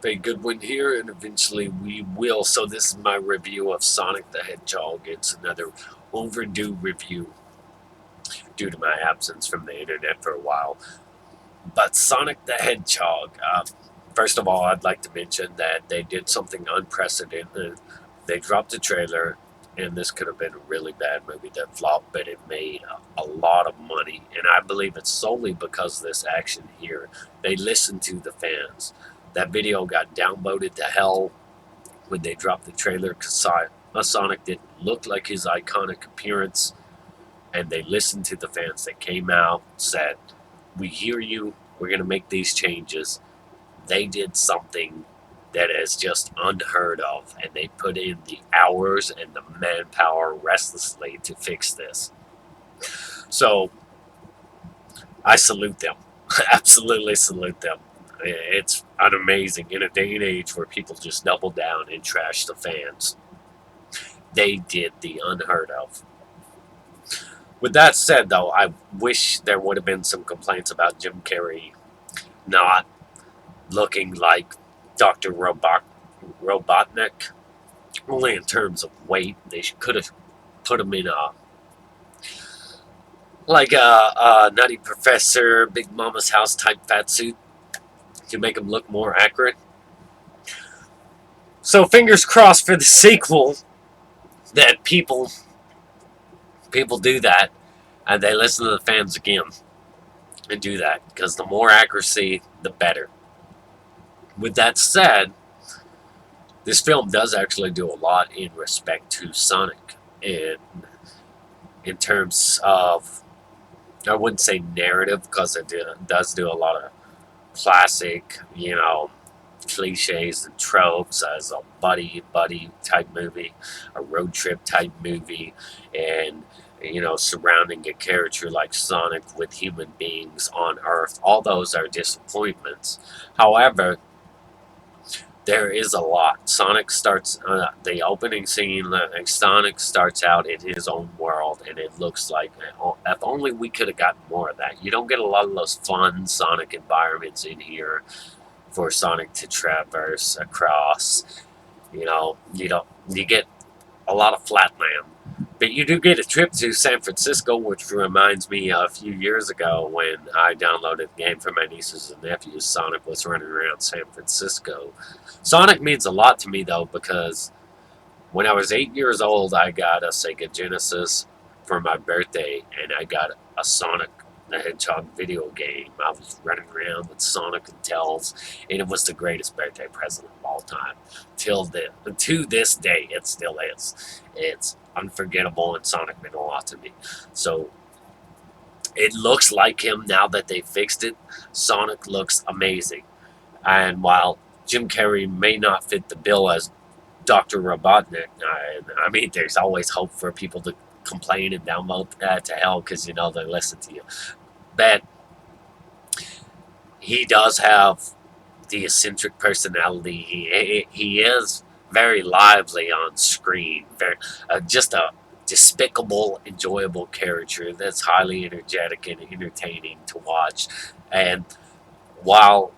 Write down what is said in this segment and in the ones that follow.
a good one here, and eventually we will. So this is my review of Sonic the Hedgehog. It's another overdue review due to my absence from the internet for a while. But Sonic the Hedgehog, first of all, I'd like to mention that they did something unprecedented. They dropped a trailer, and this could have been a really bad movie that flopped, but it made a lot of money. And I believe it's solely because of this action here. They listened to the fans. That video got downvoted to hell when they dropped the trailer because Sonic didn't look like his iconic appearance. And they listened to the fans that came out, said, "We hear you. We're going to make these changes." They did something that is just unheard of, and they put in the hours and the manpower restlessly to fix this. So I salute them. Absolutely salute them. It's amazing in a day and age where people just double down and trash the fans. They did the unheard of. With that said, though, I wish there would have been some complaints about Jim Carrey not looking like Dr. Robotnik. Only in terms of weight, they could have put him in a Nutty Professor, Big Mama's House type fat suit to make him look more accurate. So fingers crossed for the sequel that people do that and they listen to the fans again and do that because the more accuracy, the better. With that said, this film does actually do a lot in respect to Sonic in terms of, I wouldn't say narrative because it does do a lot of classic, cliches and tropes as a buddy type movie, a road trip type movie, and surrounding a character like Sonic with human beings on Earth. All those are disappointments. However, there is a lot. Sonic starts the opening scene. Sonic starts out in his own world, and it looks like if only we could have gotten more of that. You don't get a lot of those fun Sonic environments in here for Sonic to traverse across. You don't. You get a lot of flat land, but you do get a trip to San Francisco, which reminds me of a few years ago when I downloaded the game for my nieces and nephews. Sonic was running around San Francisco. Sonic means a lot to me though because when I was 8 years old, I got a Sega Genesis for my birthday, and I got a Sonic the Hedgehog video game. I was running around with Sonic and Tails, and it was the greatest birthday present of all time. To this day, it still is. It's unforgettable, and Sonic meant a lot to me. So it looks like him now that they fixed it. Sonic looks amazing, and while Jim Carrey may not fit the bill as Dr. Robotnik, I mean, there's always hope for people to complain and download to hell because they listen to you. But he does have the eccentric personality. He is very lively on screen. Just a despicable, enjoyable character that's highly energetic and entertaining to watch. And while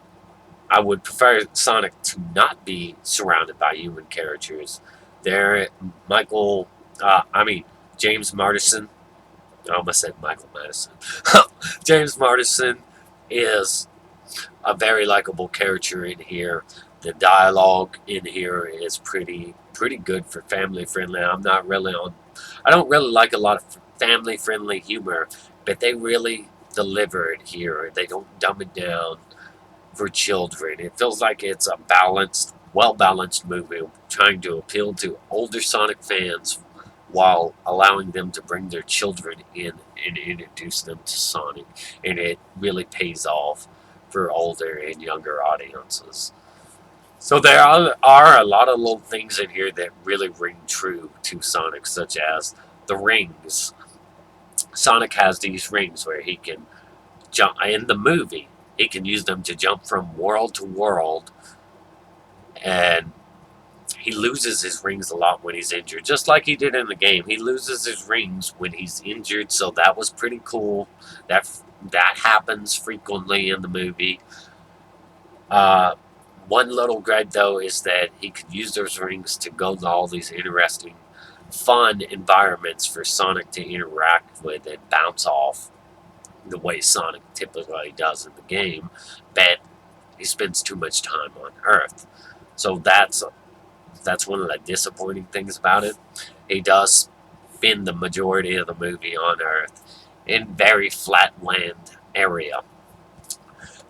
I would prefer Sonic to not be surrounded by human characters, there, Michael, James Marsden. I almost said Michael Madison. James Marsden is a very likable character in here. The dialogue in here is pretty good for family friendly. I don't really like a lot of family friendly humor, but they really deliver it here. They don't dumb it down for children. It feels like it's a well balanced movie trying to appeal to older Sonic fans while allowing them to bring their children in and introduce them to Sonic. And it really pays off for older and younger audiences. So there are a lot of little things in here that really ring true to Sonic, such as the rings. Sonic has these rings where he can jump in the movie. He can use them to jump from world to world, and he loses his rings a lot when he's injured, just like he did in the game. He loses his rings when he's injured, so that was pretty cool. That happens frequently in the movie. Uh, One little gripe, though, is that he could use those rings to go to all these interesting, fun environments for Sonic to interact with and bounce off the way Sonic typically does in the game, but he spends too much time on Earth. So that's one of the disappointing things about it. He does spend the majority of the movie on Earth in very flat land area.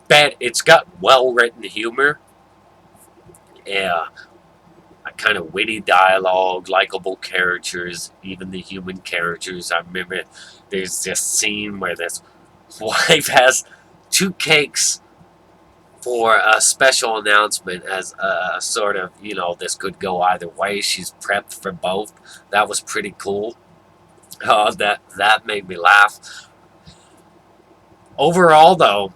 But it's got well written humor. Yeah, a kind of witty dialogue, likable characters, even the human characters. I remember there's this scene where this wife has two cakes for a special announcement as a sort of, this could go either way. She's prepped for both. That was pretty cool. That made me laugh. Overall, though,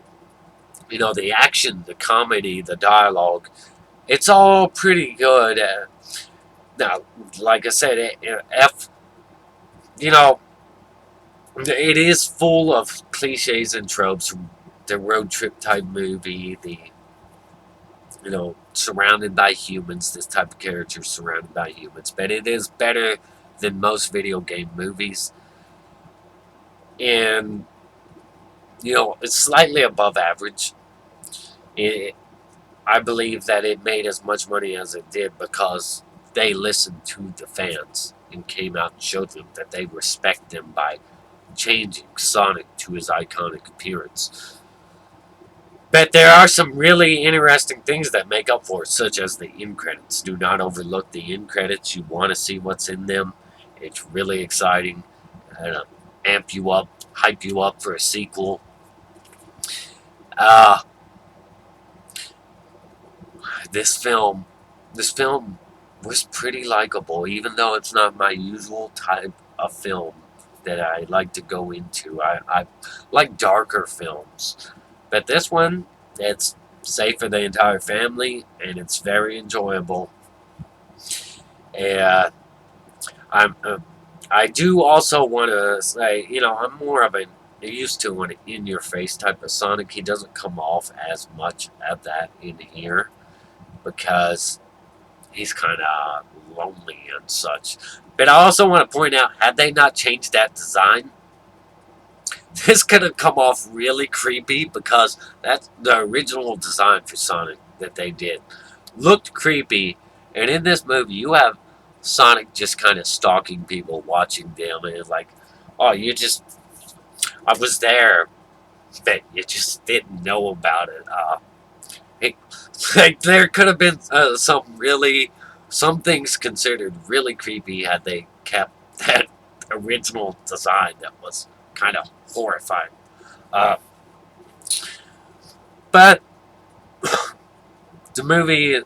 the action, the comedy, the dialogue, it's all pretty good. Now, like I said, it is full of cliches and tropes. The road trip type movie, surrounded by humans, this type of character surrounded by humans. But it is better than most video game movies. And, it's slightly above average. I believe that it made as much money as it did because they listened to the fans and came out and showed them that they respect them by changing Sonic to his iconic appearance. But there are some really interesting things that make up for it, such as the end credits. Do not overlook the end credits. You want to see what's in them. It's really exciting. Amp you up, hype you up for a sequel. This film was pretty likable, even though it's not my usual type of film that I like to go into. I like darker films. But this one, it's safe for the entire family, and it's very enjoyable. And I do also want to say, I'm more of an used to an in-your-face type of Sonic. He doesn't come off as much of that in here because he's kind of lonely and such. But I also want to point out, had they not changed that design, this could have come off really creepy because that's the original design for Sonic that they did. Looked creepy, and in this movie, you have Sonic just kind of stalking people, watching them, and it's like, oh, I was there, but you just didn't know about it. There could have been some things considered really creepy had they kept that original design that was kind of horrifying. But the movie,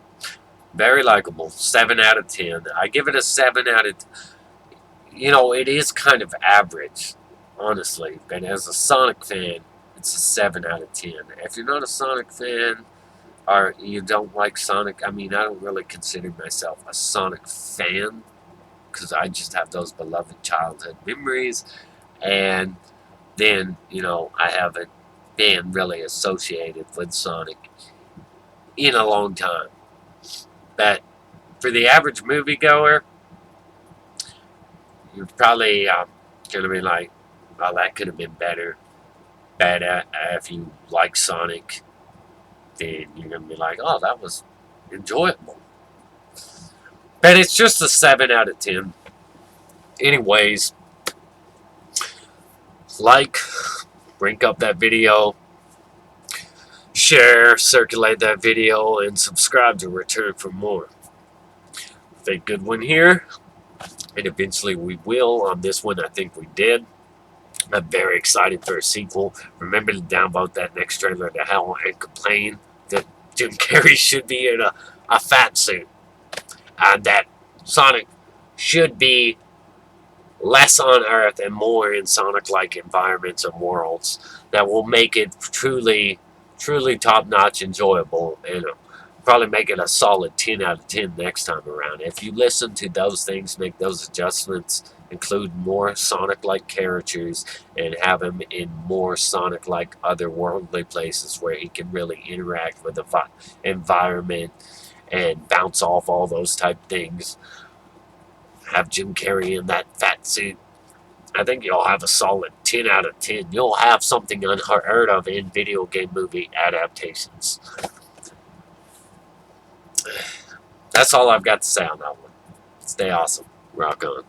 very likable. 7 out of 10. I give it a 7 out of. It is kind of average, honestly. But as a Sonic fan, it's a 7 out of 10. If you're not a Sonic fan, or you don't like Sonic, I don't really consider myself a Sonic fan because I just have those beloved childhood memories, and then I haven't been really associated with Sonic in a long time. But for the average moviegoer, you're probably gonna be like, "Well, that could have been better." But if you like Sonic, then you're gonna be like, "Oh, that was enjoyable." But it's just a 7 out of 10. Anyways, rank up that video, share, circulate that video, and subscribe to return for more. Think good one here, and eventually we will. On this one, I think we did. I'm very excited for a sequel. Remember to downvote that next trailer to hell and complain that Jim Carrey should be in a fat suit, and that Sonic should be less on Earth and more in Sonic-like environments and worlds that will make it truly, truly top-notch enjoyable, and probably make it a solid 10 out of 10 next time around. If you listen to those things, make those adjustments, include more Sonic-like characters, and have him in more Sonic-like otherworldly places where he can really interact with the environment and bounce off all those type things. Have Jim Carrey in that fat suit. I think you'll have a solid 10 out of 10. You'll have something unheard of in video game movie adaptations. That's all I've got to say on that one. Stay awesome. Rock on.